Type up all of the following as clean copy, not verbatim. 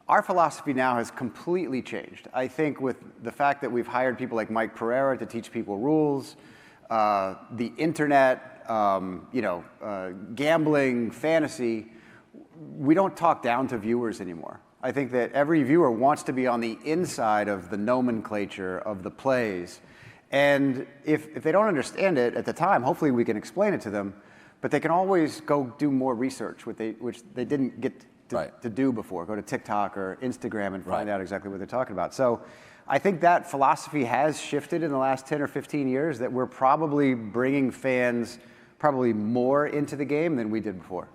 our philosophy now has completely changed. I think with the fact that we've hired people like Mike Pereira to teach people rules, the internet, gambling, fantasy, we don't talk down to viewers anymore. I think that every viewer wants to be on the inside of the nomenclature of the plays. And if they don't understand it at the time, hopefully we can explain it to them, but they can always go do more research, which they didn't get to do before. Go to TikTok or Instagram and find out exactly what they're talking about. So I think that philosophy has shifted in the last 10 or 15 years, that we're probably bringing fans probably more into the game than we did before.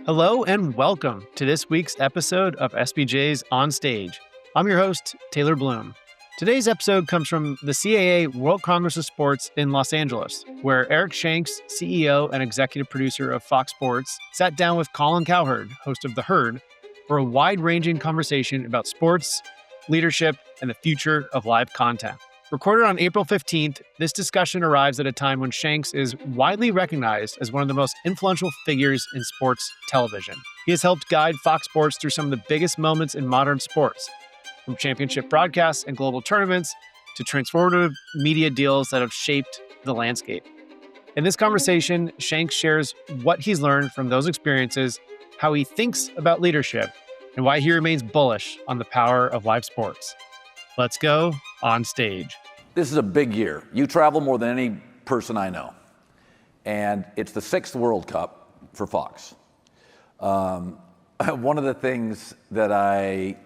Hello and welcome to this week's episode of SBJ's On Stage. I'm your host, Taylor Bloom. Today's episode comes from the CAA World Congress of Sports in Los Angeles, where Eric Shanks, CEO and executive producer of Fox Sports, sat down with Colin Cowherd, host of The Herd, for a wide-ranging conversation about sports, leadership, and the future of live content. Recorded on April 15th, this discussion arrives at a time when Shanks is widely recognized as one of the most influential figures in sports television. He has helped guide Fox Sports through some of the biggest moments in modern sports, from championship broadcasts and global tournaments to transformative media deals that have shaped the landscape. In this conversation, Shanks shares what he's learned from those experiences, how he thinks about leadership, and why he remains bullish on the power of live sports. Let's go on stage. This is a big year. You travel more than any person I know. And it's the 6th World Cup for Fox. One of the things that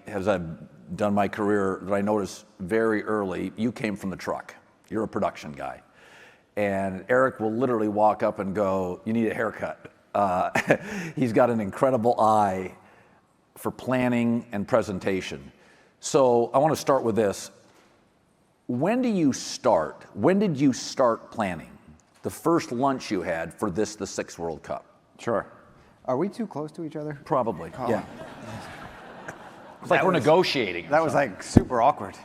as I've done my career, that I noticed very early, you came from the truck. You're a production guy. And Eric will literally walk up and go, "You need a haircut." He's got an incredible eye for planning and presentation. So I want to start with this. When did you start planning the first lunch you had for the 6th World Cup? Sure. Are we too close to each other? Probably, yeah. It's like we're negotiating. That was like super awkward.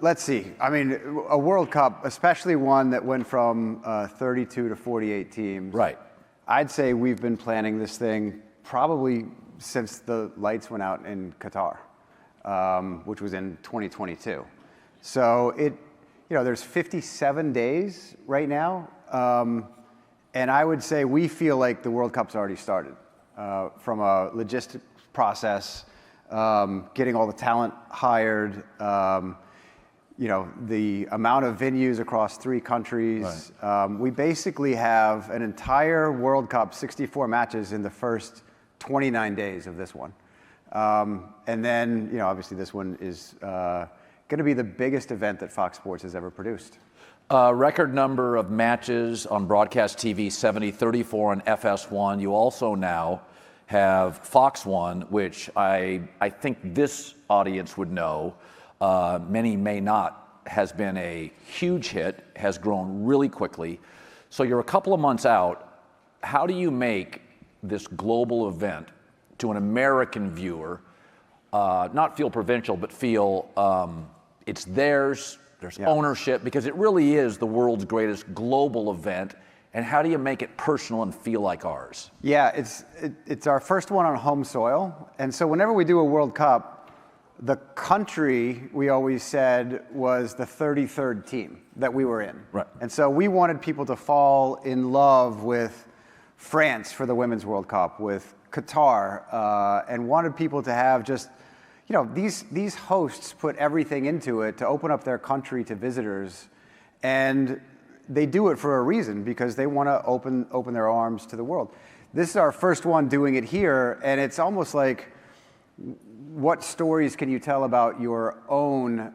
Let's see. I mean, a World Cup, especially one that went from 32 to 48 teams. Right. I'd say we've been planning this thing probably since the lights went out in Qatar, which was in 2022. So there's 57 days right now. And I would say we feel like the World Cup's already started. From a logistics process, getting all the talent hired, the amount of venues across 3 countries. Right. We basically have an entire World Cup, 64 matches in the first 29 days of this one. And then, obviously this one is going to be the biggest event that Fox Sports has ever produced. Record number of matches on broadcast TV, 70, 34 on FS1. You also now have Fox One, which I think this audience would know, many may not, has been a huge hit, has grown really quickly. So you're a couple of months out. How do you make this global event to an American viewer not feel provincial, but feel it's theirs, there's ownership, because it really is the world's greatest global event. And how do you make it personal and feel like ours? Yeah, it's our first one on home soil. And so whenever we do a World Cup, the country, we always said, was the 33rd team that we were in. Right. And so we wanted people to fall in love with France for the Women's World Cup, with Qatar, and wanted people to have just, these hosts put everything into it to open up their country to visitors. And they do it for a reason, because they want to open their arms to the world. This is our first one doing it here, and it's almost like, what stories can you tell about your own,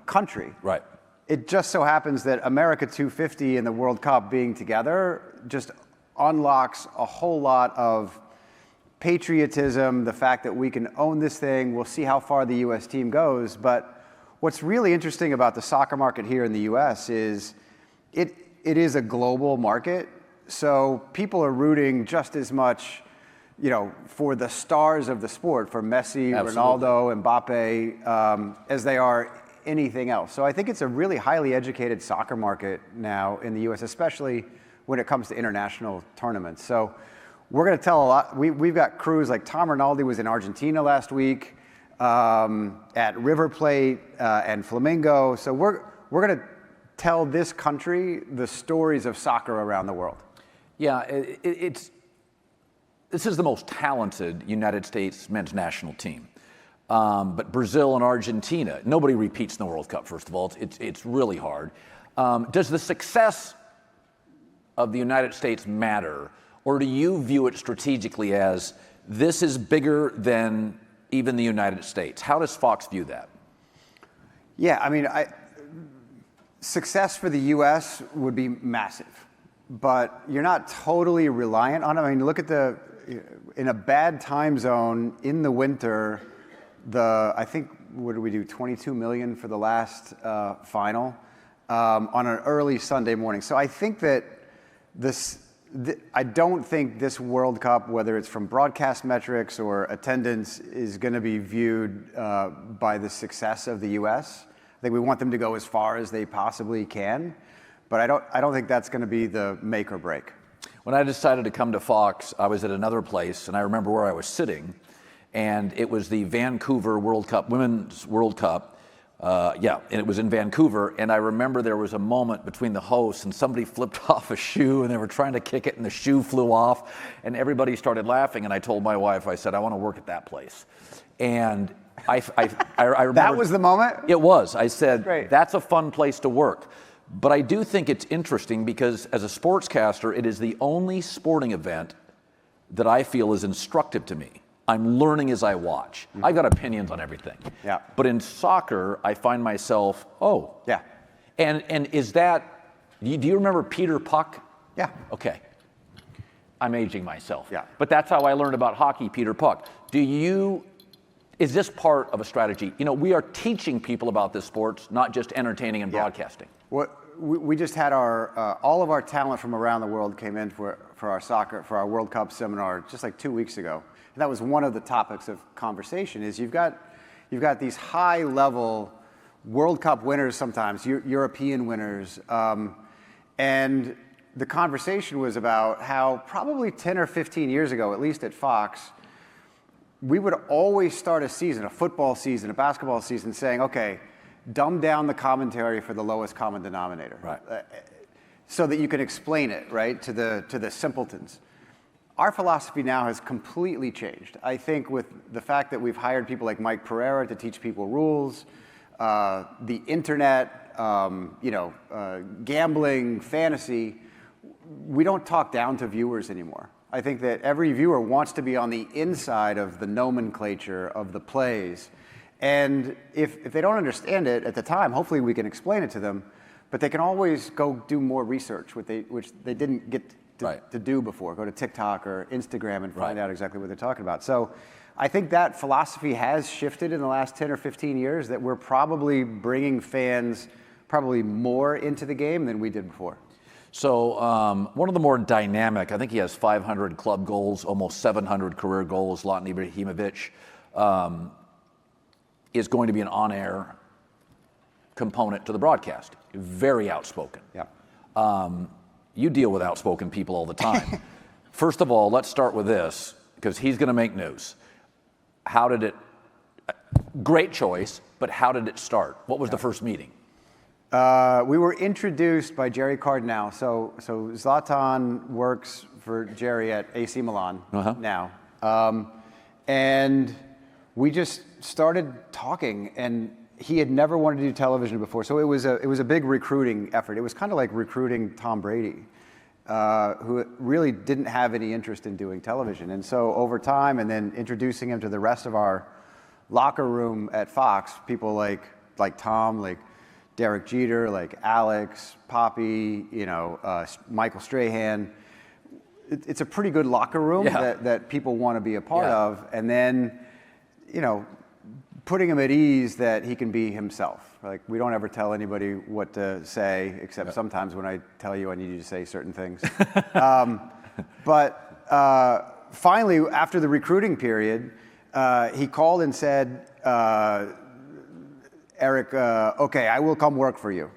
country? Right. It just so happens that America 250 and the World Cup being together just unlocks a whole lot of patriotism, the fact that we can own this thing. We'll see how far the U.S. team goes. But what's really interesting about the soccer market here in the U.S. is it is a global market. So people are rooting just as much, for the stars of the sport, for Messi, Absolutely. Ronaldo, Mbappe, as they are anything else. So I think it's a really highly educated soccer market now in the U.S., especially when it comes to international tournaments. So we're going to tell a lot. We've got crews like Tom Rinaldi was in Argentina last week at River Plate and Flamingo. So we're going to tell this country the stories of soccer around the world. Yeah, this is the most talented United States men's national team. But Brazil and Argentina, nobody repeats in the World Cup, first of all. It's really hard. Does the success of the United States matter? Or do you view it strategically as this is bigger than even the United States? How does Fox view that? Yeah, I mean, success for the U.S. would be massive, but you're not totally reliant on it. I mean, look at in a bad time zone in the winter, I think, what did we do, 22 million for the last final on an early Sunday morning. So I think that I don't think this World Cup, whether it's from broadcast metrics or attendance, is going to be viewed by the success of the U.S. I think we want them to go as far as they possibly can, but I don't think that's going to be the make or break. When I decided to come to Fox, I was at another place, and I remember where I was sitting, and it was the Vancouver World Cup, Women's World Cup. And it was in Vancouver, and I remember there was a moment between the hosts and somebody flipped off a shoe and they were trying to kick it and the shoe flew off and everybody started laughing, and I told my wife, I said, I want to work at that place. And I remember. That was the moment? It was. I said, Great. That's a fun place to work. But I do think it's interesting because as a sportscaster, it is the only sporting event that I feel is instructive to me. I'm learning as I watch. I got opinions on everything. Yeah. But in soccer, I find myself, Yeah. And is that, do you remember Peter Puck? Yeah. Okay. I'm aging myself. Yeah. But that's how I learned about hockey, Peter Puck. Is this part of a strategy? You know, we are teaching people about this sports, not just entertaining and broadcasting. We just had all of our talent from around the world came in for our World Cup seminar just like 2 weeks ago. And that was one of the topics of conversation is you've got these high level World Cup winners sometimes, European winners. And the conversation was about how probably 10 or 15 years ago, at least at Fox, we would always start a season, a football season, a basketball season, saying, okay, dumb down the commentary for the lowest common denominator. Right. So that you can explain it, right, to the simpletons. Our philosophy now has completely changed. I think with the fact that we've hired people like Mike Pereira to teach people rules, the internet, gambling, fantasy, we don't talk down to viewers anymore. I think that every viewer wants to be on the inside of the nomenclature of the plays. And if they don't understand it at the time, hopefully we can explain it to them, but they can always go do more research, which they didn't get to do before. Go to TikTok or Instagram and find out exactly what they're talking about. So I think that philosophy has shifted in the last 10 or 15 years, that we're probably bringing fans probably more into the game than we did before. So one of the more dynamic, I think he has 500 club goals, almost 700 career goals, Zlatan Ibrahimovic, is going to be an on-air component to the broadcast. Very outspoken. Yeah. You deal with outspoken people all the time. First of all, let's start with this, because he's going to make news. Great choice, but how did it start? What was the first meeting? We were introduced by Jerry Cardinale. So Zlatan works for Jerry at AC Milan now. And we just started talking, and he had never wanted to do television before. So it was a big recruiting effort. It was kind of like recruiting Tom Brady, who really didn't have any interest in doing television. And so over time, and then introducing him to the rest of our locker room at Fox, people like Tom, like Derek Jeter, like Alex, Poppy, Michael Strahan. It's a pretty good locker room that people want to be a part of. And then, putting him at ease that he can be himself. Like, we don't ever tell anybody what to say, except sometimes when I tell you I need you to say certain things. But finally, after the recruiting period, he called and said, Eric, okay, I will come work for you.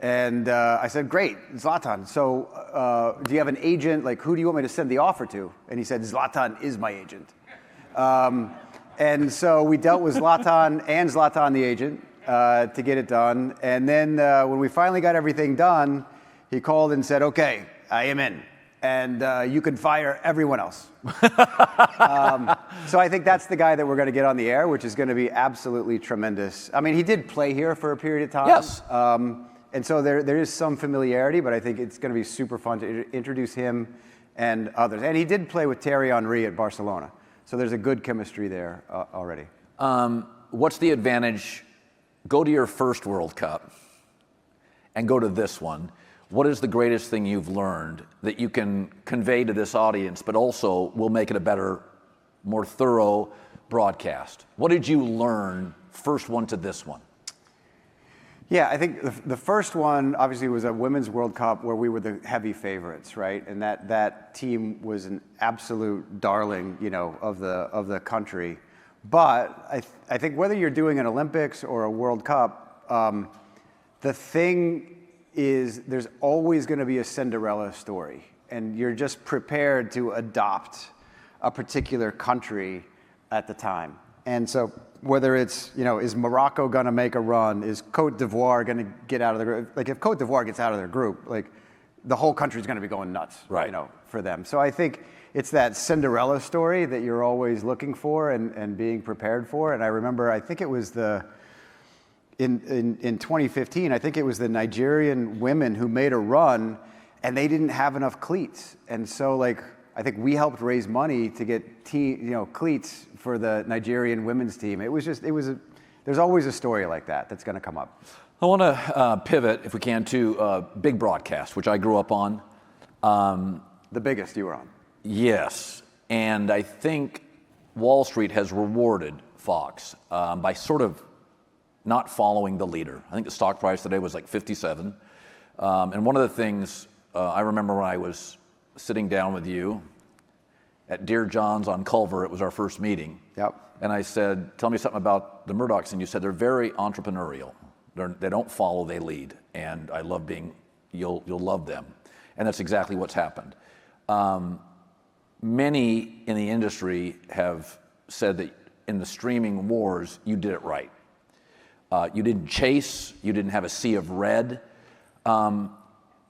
And I said, great, Zlatan. So do you have an agent? Like, who do you want me to send the offer to? And he said, Zlatan is my agent. And so we dealt with Zlatan and Zlatan the agent to get it done. And then when we finally got everything done, he called and said, okay, I am in. And you can fire everyone else. So I think that's the guy that we're going to get on the air, which is going to be absolutely tremendous. I mean, he did play here for a period of time. Yes. And so there is some familiarity, but I think it's going to be super fun to introduce him and others. And he did play with Thierry Henry at Barcelona. So there's a good chemistry there already. What's the advantage? Go to your first World Cup and go to this one. What is the greatest thing you've learned that you can convey to this audience, but also will make it a better, more thorough broadcast? What did you learn first one to this one? Yeah, I think the first one obviously was a Women's World Cup where we were the heavy favorites, right? And that team was an absolute darling, of the country. But I think whether you're doing an Olympics or a World Cup, the thing is there's always going to be a Cinderella story, and you're just prepared to adopt a particular country at the time. And so whether it's, is Morocco going to make a run? Is Cote d'Ivoire going to get out of the group? Like, if Cote d'Ivoire gets out of their group, like, the whole country's going to be going nuts, right. For them. So I think it's that Cinderella story that you're always looking for and being prepared for. And I remember, I think it was in 2015, I think it was the Nigerian women who made a run, and they didn't have enough cleats. And so, I think we helped raise money to get cleats for the Nigerian women's team. There's always a story like that that's going to come up. I want to pivot, if we can, to big broadcast, which I grew up on. The biggest you were on. Yes, and I think Wall Street has rewarded Fox by sort of not following the leader. I think the stock price today was like 57. And one of the things I remember when I was sitting down with you at Dear John's on Culver, it was our first meeting. Yep. And I said, tell me something about the Murdochs. And you said they're very entrepreneurial. They don't follow, they lead. And I love you'll love them. And that's exactly what's happened. Many in the industry have said that in the streaming wars, you did it right. You didn't chase, you didn't have a sea of red.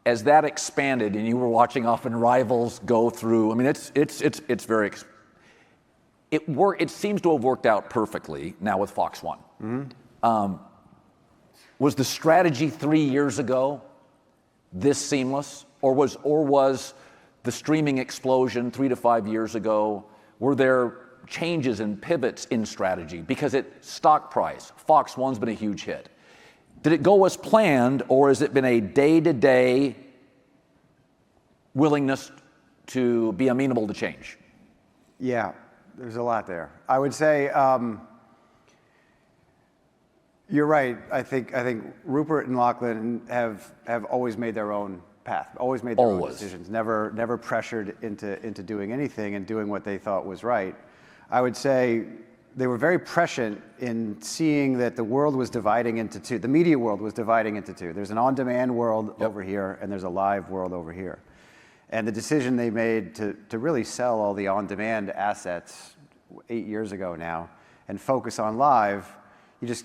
As that expanded and you were watching often rivals go through, I mean, it's very, it seems to have worked out perfectly now with Fox One. Mm-hmm. Was the strategy 3 years ago this seamless? Or was the streaming explosion 3 to 5 years ago, were there changes and pivots in strategy? Because stock price, Fox One's been a huge hit. Did it go as planned, or has it been a day-to-day willingness to be amenable to change? Yeah, there's a lot there. I would say you're right. I think Rupert and Lachlan have always made their own path, always made their own decisions, never pressured into doing anything and doing what they thought was right. I would say they were very prescient in seeing that the world was dividing into two. The media world was dividing into two. There's an on-demand world over here, and there's a live world over here. And the decision they made to really sell all the on-demand assets 8 years ago now and focus on live, you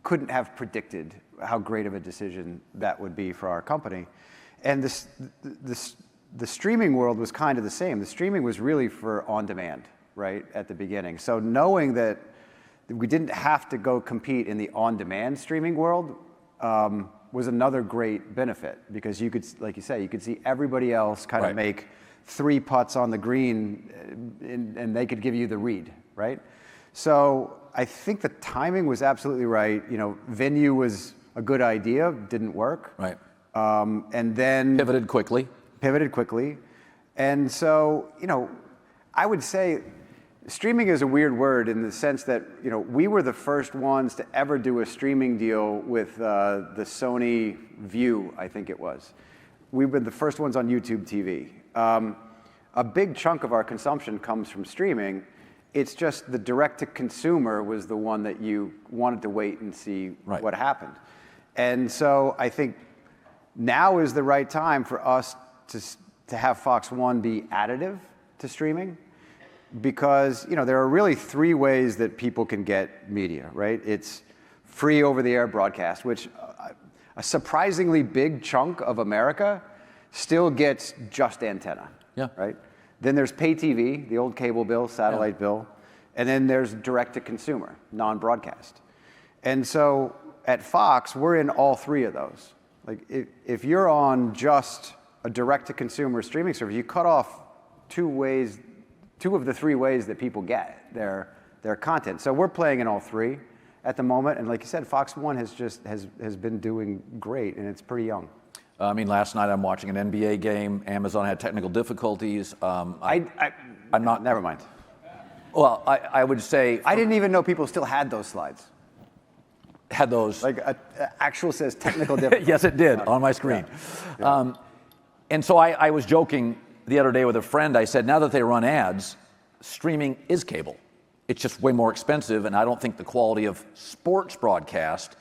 couldn't have predicted how great of a decision that would be for our company. And the streaming world was kind of the same. The streaming was really for on-demand, right, at the beginning. So knowing that we didn't have to go compete in the on-demand streaming world was another great benefit, because you could, like you say, you could see everybody else kind of make 3 putts on the green and they could give you the read, right? So I think the timing was absolutely right. Venue was a good idea, didn't work. Right. And then pivoted quickly. And so, I would say streaming is a weird word in the sense that, we were the first ones to ever do a streaming deal with the Sony View, I think it was. We've been the first ones on YouTube TV. A big chunk of our consumption comes from streaming. It's just the direct-to-consumer was the one that you wanted to wait and see what happened. And so I think now is the right time for us to have Fox One be additive to streaming, because there are really three ways that people can get media, right? It's free over-the-air broadcast, which a surprisingly big chunk of America still gets just antenna, right? Then there's pay TV, the old cable bill, satellite bill, and then there's direct-to-consumer, non-broadcast. And so at Fox, we're in all three of those. Like if you're on just a direct-to-consumer streaming service, you cut off two of the three ways that people get their content. So we're playing in all three at the moment, and like you said, Fox One has been doing great, and it's pretty young. I mean, last night I'm watching an NBA game. Amazon had technical difficulties. I'm not. Never mind. Well, I would say I didn't even know people still had those slides. Had those. Like actual says technical difficulties. Yes, it did on my screen. Yeah. And so I was joking the other day with a friend. I said, now that they run ads, streaming is cable. It's just way more expensive, and I don't think the quality of sports broadcast,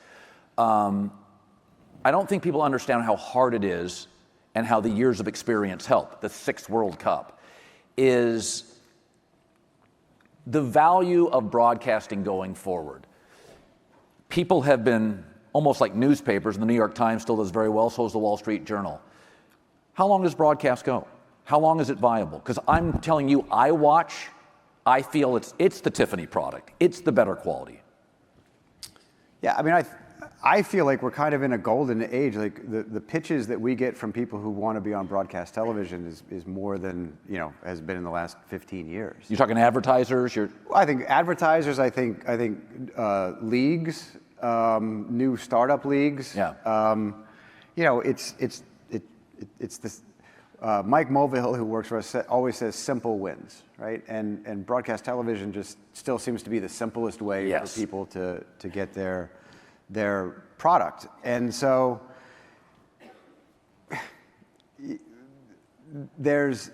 I don't think people understand how hard it is and how the years of experience help. The 6th World Cup is the value of broadcasting going forward. People have been almost like newspapers, and the New York Times still does very well, so does the Wall Street Journal. How long does broadcast go? How long is it viable? Because I'm telling you, I feel it's the Tiffany product. It's the better quality. Yeah, I mean, I feel like we're kind of in a golden age. Like the pitches that we get from people who want to be on broadcast television is more than has been in the last 15 years. You're talking advertisers. I think advertisers. I think leagues, new startup leagues. Yeah. It's this. Mike Mulvihill, who works for us, always says simple wins, right? And broadcast television just still seems to be the simplest way for people to get their product. And so there's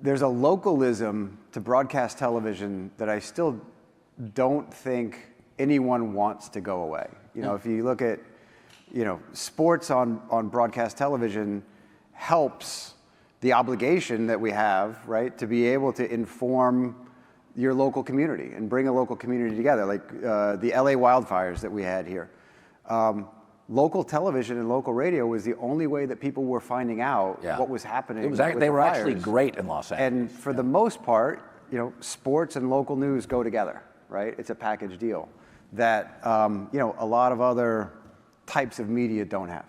a localism to broadcast television that I still don't think anyone wants to go away. If you look at sports on broadcast television helps the obligation that we have, right, to be able to inform your local community and bring a local community together, like the LA wildfires that we had here. Local television and local radio was the only way that people were finding out what was happening. They were actually great in Los Angeles. And for the most part, sports and local news go together, right? It's a package deal that a lot of other types of media don't have.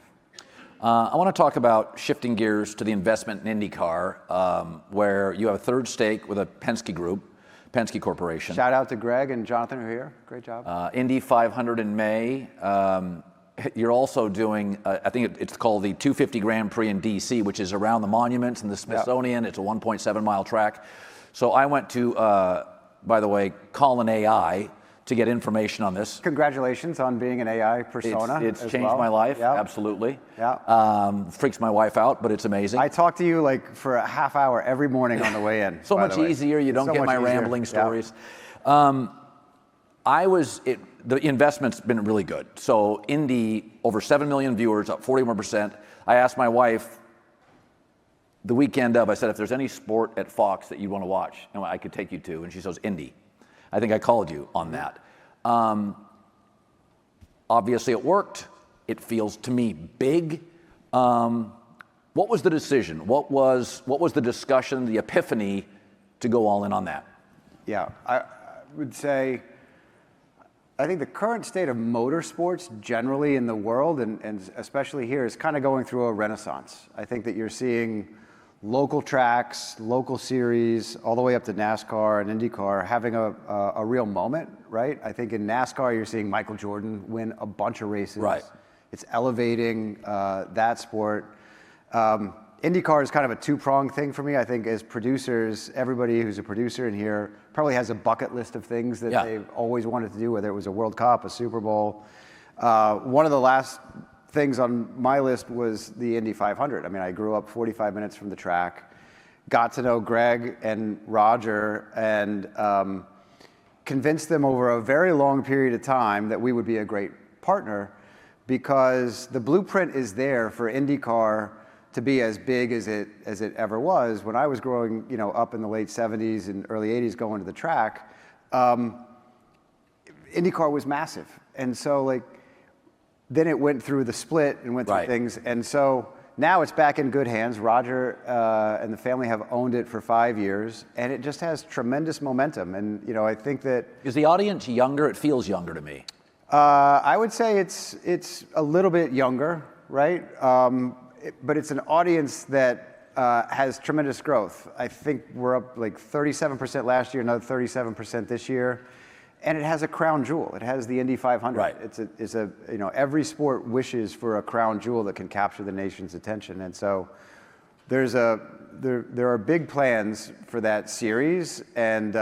I want to talk about shifting gears to the investment in IndyCar, where you have a third stake with a Penske Corporation. Shout out to Greg and Jonathan who are here. Great job. Indy 500 in May. You're also doing, I think it's called the 250 Grand Prix in DC, which is around the monuments and the Smithsonian. Yep. It's a 1.7 mile track. So I went to, by the way, Colin AI to get information on this. Congratulations on being an AI persona. It's changed my life, absolutely. Yeah. Freaks my wife out, but it's amazing. I talk to you like for a half hour every morning on the way in. So much easier. You don't get my rambling stories. The investment's been really good. So Indy, over 7 million viewers, up 41%. I asked my wife the weekend of, I said, if there's any sport at Fox that you want to watch, I could take you to, and she says, Indy. I think I called you on that. Obviously, it worked. It feels to me big. What was the decision? What was the discussion, the epiphany to go all in on that? Yeah, I would say, I think the current state of motorsports generally in the world, and especially here, is kind of going through a renaissance. I think that you're seeing local tracks, local series, all the way up to NASCAR and IndyCar having a real moment, right? I think in NASCAR, you're seeing Michael Jordan win a bunch of races. Right. It's elevating that sport. IndyCar is kind of a two-pronged thing for me. I think as producers, everybody who's a producer in here probably has a bucket list of things that they've always wanted to do, whether it was a World Cup, a Super Bowl. One of the last things on my list was the Indy 500. I mean, I grew up 45 minutes from the track, got to know Greg and Roger, and convinced them over a very long period of time that we would be a great partner. because the blueprint is there for IndyCar to be as big as it ever was. When I was growing, up in the late 70s and early 80s going to the track, IndyCar was massive. And so then it went through the split and went through things. And so now it's back in good hands. Roger and the family have owned it for 5 years, and it just has tremendous momentum. And, I think that... Is the audience younger? It feels younger to me. I would say it's a little bit younger, right? But it's an audience that has tremendous growth. I think we're up 37% last year, another 37% this year. And it has a crown jewel. It has the Indy 500. Right. It's every sport wishes for a crown jewel that can capture the nation's attention. And so there are big plans for that series, and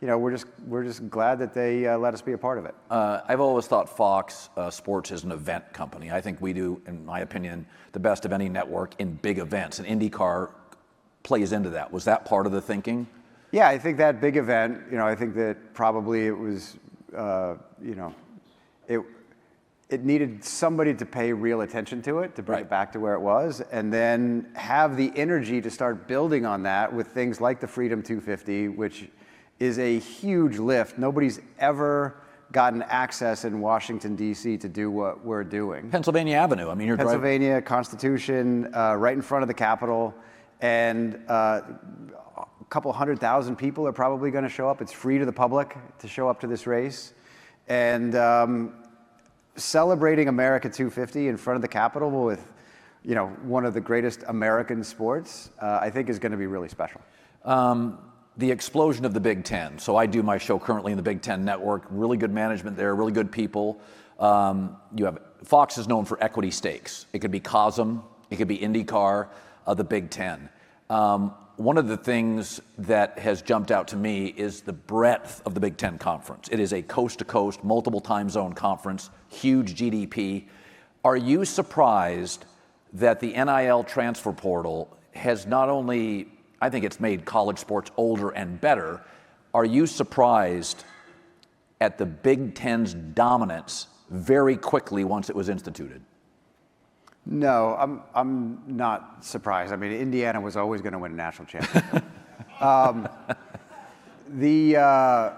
we're just glad that they let us be a part of it. I've always thought Fox Sports is an event company. I think we do, in my opinion, the best of any network in big events, and IndyCar plays into that. Was that part of the thinking? Yeah, I think that big event, I think that probably it was, it needed somebody to pay real attention to it, to bring it back to where it was, and then have the energy to start building on that with things like the Freedom 250, which is a huge lift. Nobody's ever gotten access in Washington, D.C. to do what we're doing. Pennsylvania Avenue. I mean, you're Pennsylvania, Constitution, right in front of the Capitol, and a couple 100,000 people are probably going to show up. It's free to the public to show up to this race. And celebrating America 250 in front of the Capitol with, one of the greatest American sports, I think is going to be really special. The explosion of the Big Ten. So I do my show currently in the Big Ten network. Really good management there, really good people. You have Fox is known for equity stakes. It could be COSM, it could be IndyCar, the Big Ten. One of the things that has jumped out to me is the breadth of the Big Ten Conference. It is a coast-to-coast, multiple time zone conference, huge GDP. Are you surprised that the NIL transfer portal has not only, I think it's made college sports older and better, are you surprised at the Big Ten's dominance very quickly once it was instituted? No, I'm not surprised. I mean, Indiana was always going to win a national championship. The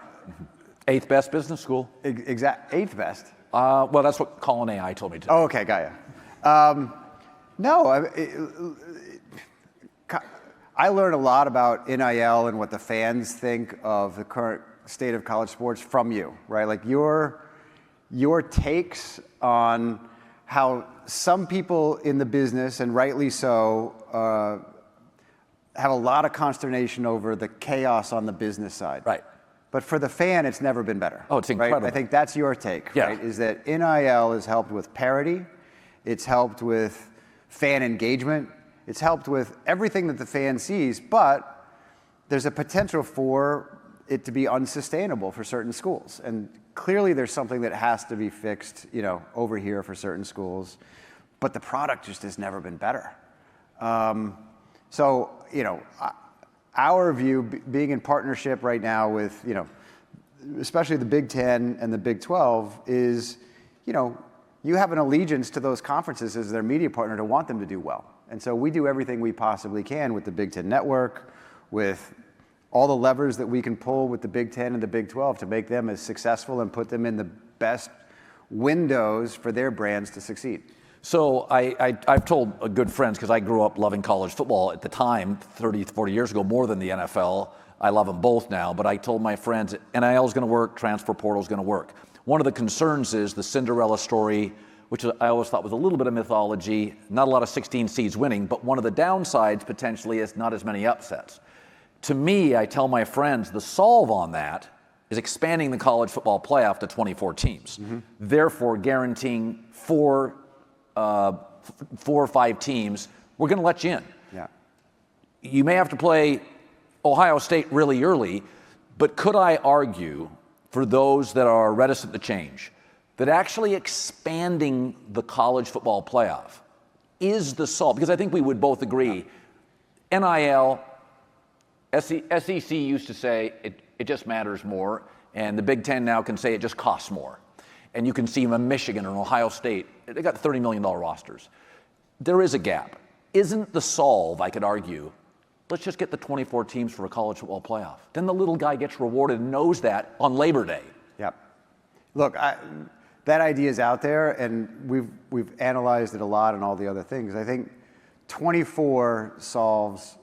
eighth best business school. Eighth best. Well, that's what Colin AI told me to. Oh, okay, got you. No, I learned a lot about NIL and what the fans think of the current state of college sports from you, right? Like your takes on how some people in the business, and rightly so, have a lot of consternation over the chaos on the business side. Right. But for the fan, it's never been better. Oh, it's incredible. Right? I think that's your take, right? Is that NIL has helped with parity, it's helped with fan engagement, it's helped with everything that the fan sees, but there's a potential for it to be unsustainable for certain schools. And clearly there's something that has to be fixed, over here for certain schools, but the product just has never been better. So, our view, being in partnership right now with, especially the Big Ten and the Big 12, is, you have an allegiance to those conferences as their media partner to want them to do well. And so we do everything we possibly can with the Big Ten Network, with all the levers that we can pull with the Big Ten and the Big 12 to make them as successful and put them in the best windows for their brands to succeed. So I've told good friends, because I grew up loving college football at the time, 30, 40 years ago, more than the NFL. I love them both now, but I told my friends, NIL is going to work, transfer portal is going to work. One of the concerns is the Cinderella story, which I always thought was a little bit of mythology, not a lot of 16 seeds winning, but one of the downsides potentially is not as many upsets. To me, I tell my friends, the solve on that is expanding the college football playoff to 24 teams, therefore guaranteeing four or five teams, we're going to let you in. Yeah. You may have to play Ohio State really early, but could I argue, for those that are reticent to change, that actually expanding the college football playoff is the solve? Because I think we would both agree, NIL, SEC used to say it just matters more, and the Big Ten now can say it just costs more. and you can see them in Michigan or Ohio State. They got $30 million rosters. There is a gap. Isn't the solve, I could argue, let's just get the 24 teams for a college football playoff. Then the little guy gets rewarded and knows that on Labor Day. Yep. Look, that idea is out there, and we've analyzed it a lot and all the other things. I think 24 solves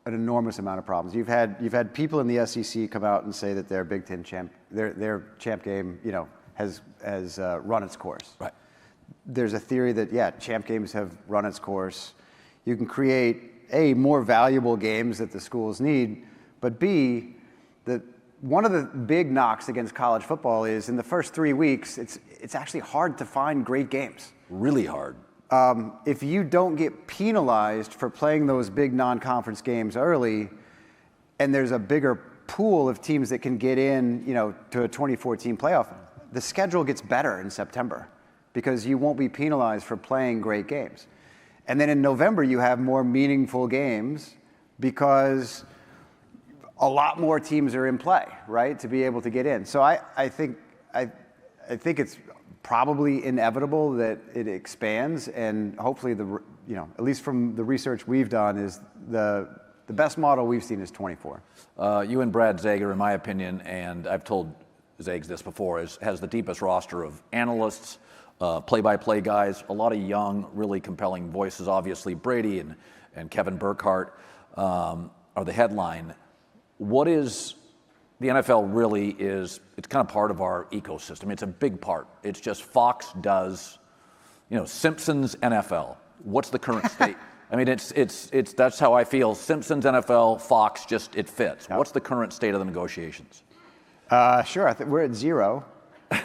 an enormous amount of problems. You've had people in the SEC come out and say that their Big Ten champ, their champ game, has run its course. Right. There's a theory that champ games have run its course. You can create more valuable games that the schools need, but B, one of the big knocks against college football is in the first 3 weeks, it's actually hard to find great games. Really hard. If you don't get penalized for playing those big non-conference games early, and there's a bigger pool of teams that can get in, to a 2014 playoff, the schedule gets better in September because you won't be penalized for playing great games. And then in November, you have more meaningful games because a lot more teams are in play, right, to be able to get in. So I think it's probably inevitable that it expands, and hopefully at least from the research we've done, is the best model we've seen is 24. You and Brad Zager, in my opinion, and I've told Zags this before, has the deepest roster of analysts, play-by-play guys, a lot of young, really compelling voices. Obviously, Brady and Kevin Burkhardt are the headline. What is the NFL really is, it's kind of part of our ecosystem. It's a big part. It's just Fox does, Simpsons NFL. What's the current state? I mean, it's that's how I feel. Simpsons NFL, Fox, it fits. Yep. What's the current state of the negotiations? Sure, I think we're at 0.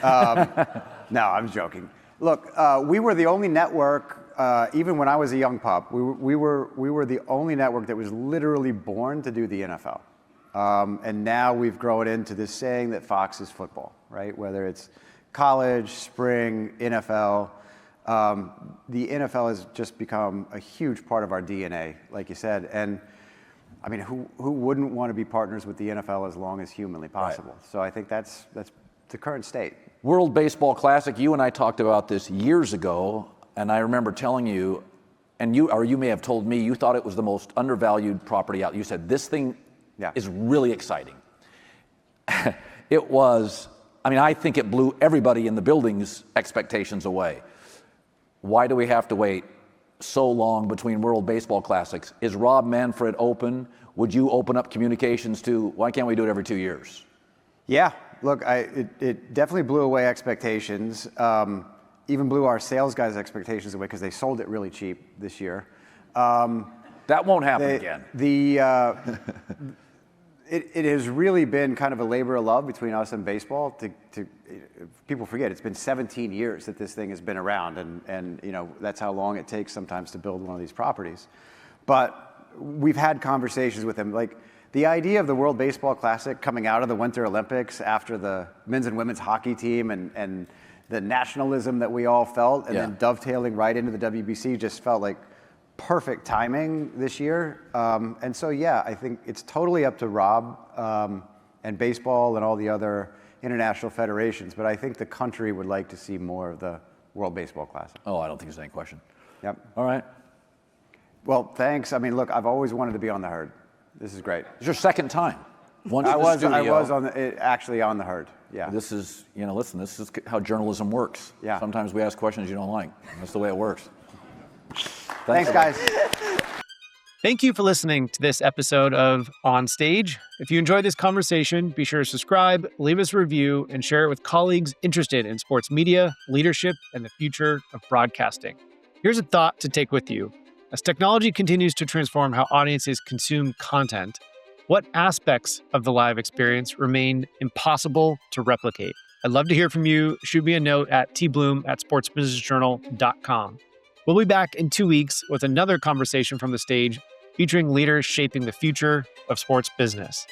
No, I'm joking. Look, we were the only network, even when I was a young pup, we were the only network that was literally born to do the NFL. And now we've grown into this saying that Fox is football, right? Whether it's college, spring, NFL. The NFL has just become a huge part of our DNA, like you said. And I mean, who wouldn't want to be partners with the NFL as long as humanly possible? Right. So I think that's the current state. World Baseball Classic, you and I talked about this years ago, and I remember telling you, and you may have told me, you thought it was the most undervalued property out. You said, this thing is really exciting. It was, I think it blew everybody in the building's expectations away. Why do we have to wait so long between World Baseball Classics? Is Rob Manfred open? Would you open up communications to, why can't we do it every 2 years? Yeah, look, it definitely blew away expectations. Even blew our sales guys' expectations away because they sold it really cheap this year. That won't happen again. It has really been kind of a labor of love between us and baseball. People forget it's been 17 years that this thing has been around, and that's how long it takes sometimes to build one of these properties. But we've had conversations with them, like the idea of the World Baseball Classic coming out of the Winter Olympics after the men's and women's hockey team and the nationalism that we all felt, and then dovetailing right into the WBC just felt like perfect timing this year. And so, I think it's totally up to Rob and baseball and all the other international federations. But I think the country would like to see more of the World Baseball Classic. Oh, I don't think there's any question. Yep. All right. Well, thanks. Look, I've always wanted to be on the Herd. This is great. It's your second time. I was actually on the Herd. Yeah. This is, listen, this is how journalism works. Yeah. Sometimes we ask questions you don't like. That's the way it works. Thanks, guys. Thank you for listening to this episode of On Stage. If you enjoyed this conversation, be sure to subscribe, leave us a review, and share it with colleagues interested in sports media, leadership, and the future of broadcasting. Here's a thought to take with you. As technology continues to transform how audiences consume content, what aspects of the live experience remain impossible to replicate? I'd love to hear from you. Shoot me a note at tbloom@sportsbusinessjournal.com. We'll be back in 2 weeks with another conversation from the stage featuring leaders shaping the future of sports business.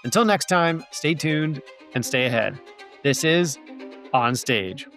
Until next time, stay tuned and stay ahead. This is On Stage.